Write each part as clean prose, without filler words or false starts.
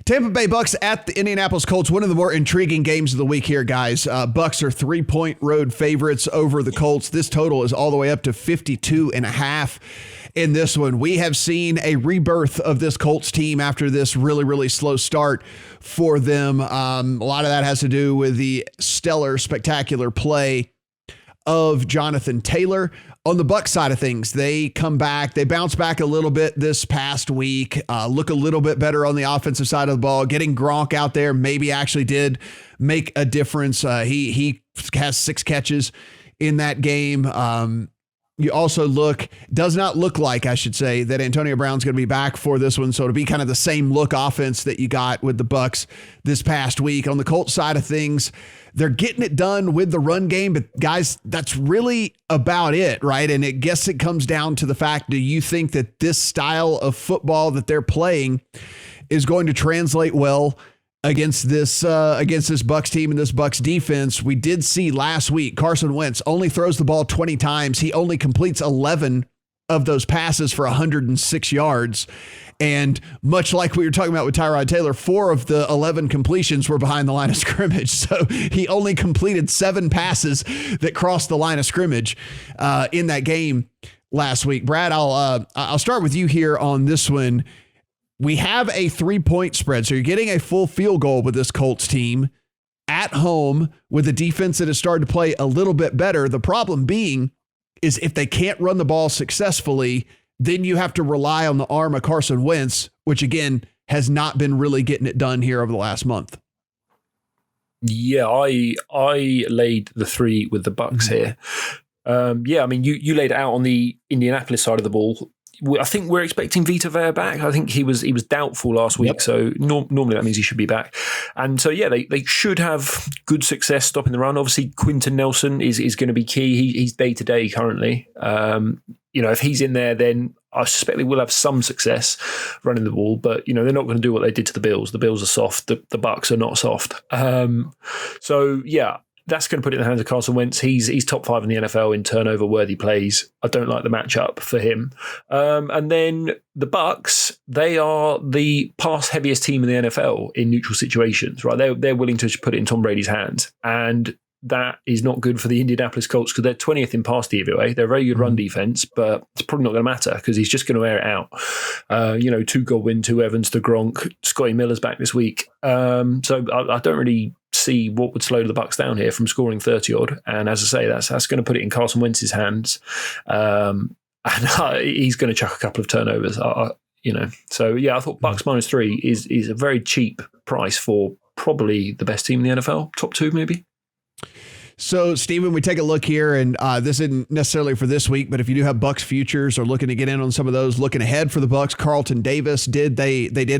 Tampa Bay Bucs at the Indianapolis Colts, one of the more intriguing games of the week here, guys. Bucs are 3-point road favorites over the Colts. This total is all the way up to 52.5 in this one. We have seen a rebirth of this Colts team after this really, really slow start for them. A lot of that has to do with the stellar, spectacular play of Jonathan Taylor. On the Bucs side of things, they come back. They bounce back a little bit this past week, look a little bit better on the offensive side of the ball. Getting Gronk out there maybe actually did make a difference. He has 6 catches in that game. You also does not look like, I should say, that Antonio Brown's going to be back for this one. So it'll be kind of the same look offense that you got with the Bucs this past week. On the Colts side of things, they're getting it done with the run game, but guys, that's really about it, right? And I guess it comes down to the fact, do you think that this style of football that they're playing is going to translate well against this Bucs team and this Bucs defense? We did see last week, Carson Wentz only throws the ball 20 times. He only completes 11 of those passes for 106 yards. And much like we were talking about with Tyrod Taylor, 4 of the 11 completions were behind the line of scrimmage. So he only completed 7 passes that crossed the line of scrimmage in that game last week. Brad, I'll start with you here on this one. We have a 3-point spread, so you're getting a full field goal with this Colts team at home with a defense that has started to play a little bit better. The problem being is if they can't run the ball successfully, then you have to rely on the arm of Carson Wentz, which again has not been really getting it done here over the last month. Yeah, I laid the 3 with the Bucs here. I mean, you laid it out on the Indianapolis side of the ball. I think we're expecting Vita Vea back. I think he was doubtful last week, so normally that means he should be back. And so, yeah, they should have good success stopping the run. Obviously, Quinton Nelson is going to be key. He's day-to-day currently. If he's in there, then I suspect they will have some success running the ball, but, they're not going to do what they did to the Bills. The Bills are soft. The Bucs are not soft. That's going to put it in the hands of Carson Wentz. He's top 5 in the NFL in turnover-worthy plays. I don't like the matchup for him. And then the Bucs, they are the pass-heaviest team in the NFL in neutral situations, right? They're willing to put it in Tom Brady's hands. And that is not good for the Indianapolis Colts because they're 20th in pass DVOA. They're a very good run defense, but it's probably not going to matter because he's just going to air it out. 2 Godwin, 2 Evans, to Gronk. Scotty Miller's back this week. So I don't really see what would slow the Bucs down here from scoring 30 odd. And as I say, that's going to put it in Carson Wentz's hands. And he's going to chuck a couple of turnovers. So yeah, I thought Bucs -3 is a very cheap price for probably the best team in the NFL, top 2 maybe. So, Steven, we take a look here, and this isn't necessarily for this week, but if you do have Bucs futures or looking to get in on some of those, looking ahead for the Bucs, Carlton Davis did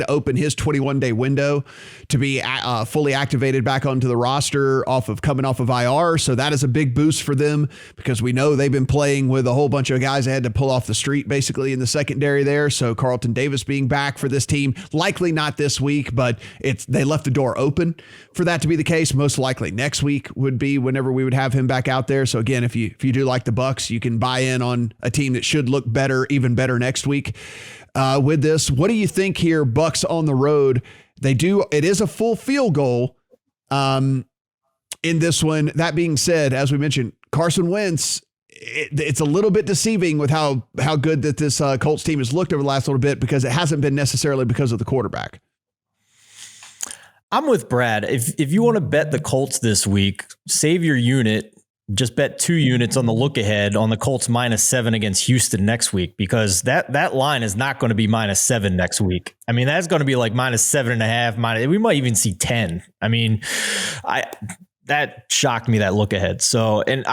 open his 21-day window to be fully activated back onto the roster coming off of IR. So that is a big boost for them because we know they've been playing with a whole bunch of guys that had to pull off the street basically in the secondary there. So Carlton Davis being back for this team, likely not this week, but they left the door open for that to be the case. Most likely next week would be whenever we would have him back out there. So again, if you do like the Bucs, you can buy in on a team that should look better, even better next week with this. What do you think here, Bucs on the road? It is a full field goal in this one. That being said, as we mentioned, Carson Wentz, it's a little bit deceiving with how good that this Colts team has looked over the last little bit because it hasn't been necessarily because of the quarterback. I'm with Brad. If you want to bet the Colts this week, save your unit. Just bet 2 units on the look ahead on the Colts -7 against Houston next week, because that line is not going to be -7 next week. I mean, that's going to be like -7.5. We might even see 10. I mean, that shocked me, that look ahead. So, and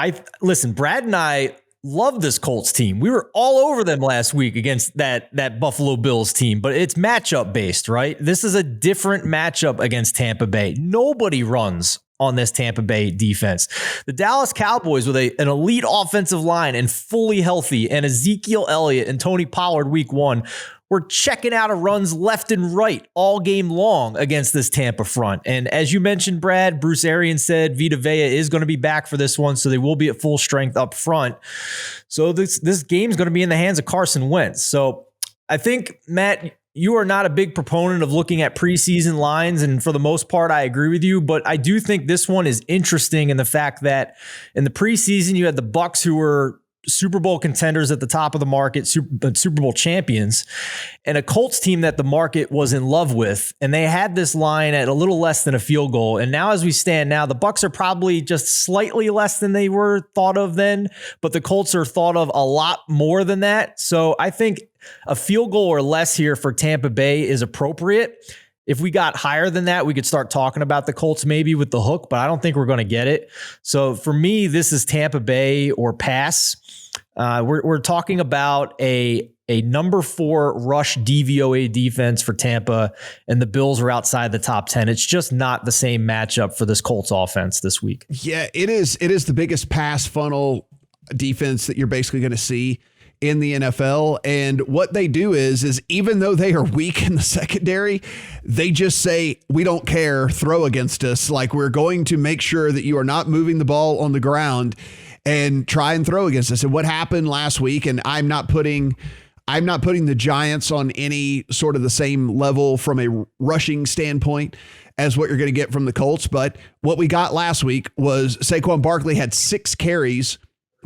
listen, Brad and I love this Colts team. We were all over them last week against that Buffalo Bills team, but it's matchup based, right? This is a different matchup against Tampa Bay. Nobody runs on this Tampa Bay defense. The Dallas Cowboys with an elite offensive line and fully healthy, and Ezekiel Elliott and Tony Pollard week 1 were checking out of runs left and right all game long against this Tampa front. And as you mentioned, Brad, Bruce Arians said Vita Vea is going to be back for this one, so they will be at full strength up front. So this game is going to be in the hands of Carson Wentz. So I think, Matt, you are not a big proponent of looking at preseason lines, and for the most part, I agree with you. But I do think this one is interesting in the fact that in the preseason, you had the Bucs, who were Super Bowl contenders at the top of the market, Super Bowl champions, and a Colts team that the market was in love with. And they had this line at a little less than a field goal. And now, as we stand now, the Bucs are probably just slightly less than they were thought of then, but the Colts are thought of a lot more than that. So I think a field goal or less here for Tampa Bay is appropriate. If we got higher than that, we could start talking about the Colts maybe with the hook, but I don't think we're going to get it. So for me, this is Tampa Bay or pass. We're talking about a number 4 rush DVOA defense for Tampa, and the Bills are outside the top 10. It's just not the same matchup for this Colts offense this week. Yeah, it is. It is the biggest pass funnel defense that you're basically going to see in the NFL. And what they do is even though they are weak in the secondary, they just say, we don't care, throw against us. Like, we're going to make sure that you are not moving the ball on the ground and try and throw against us. And what happened last week, and I'm not putting the Giants on any sort of the same level from a rushing standpoint as what you're going to get from the Colts. But what we got last week was Saquon Barkley had 6 carries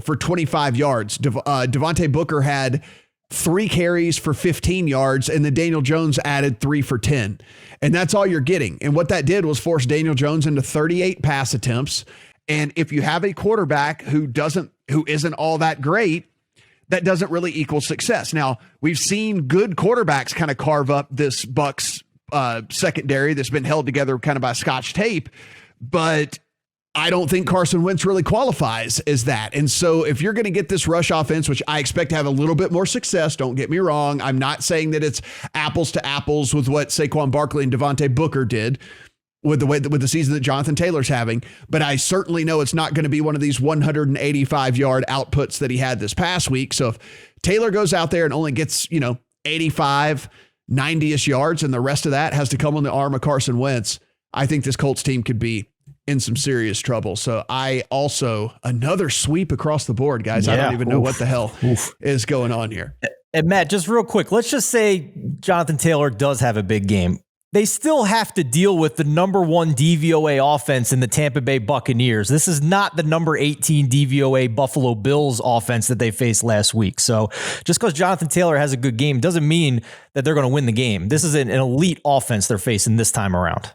for 25 yards. Devontae Booker had 3 carries for 15 yards, and then Daniel Jones added 3 for 10. And that's all you're getting. And what that did was force Daniel Jones into 38 pass attempts. And if you have a quarterback who isn't all that great, that doesn't really equal success. Now, we've seen good quarterbacks kind of carve up this Bucs secondary that's been held together kind of by Scotch tape, but I don't think Carson Wentz really qualifies as that. And so if you're going to get this rush offense, which I expect to have a little bit more success, don't get me wrong, I'm not saying that it's apples to apples with what Saquon Barkley and Devontae Booker did with the season that Jonathan Taylor's having, but I certainly know it's not going to be one of these 185-yard outputs that he had this past week. So if Taylor goes out there and only gets, 85, 90-ish yards, and the rest of that has to come on the arm of Carson Wentz, I think this Colts team could be in some serious trouble. So I also, another sweep across the board, guys. Yeah. I don't even know what the hell is going on here. And Matt, just real quick, let's just say Jonathan Taylor does have a big game. They still have to deal with the number 1 DVOA offense in the Tampa Bay Buccaneers. This is not the number 18 DVOA Buffalo Bills offense that they faced last week. So just because Jonathan Taylor has a good game doesn't mean that they're going to win the game. This is an elite offense they're facing this time around.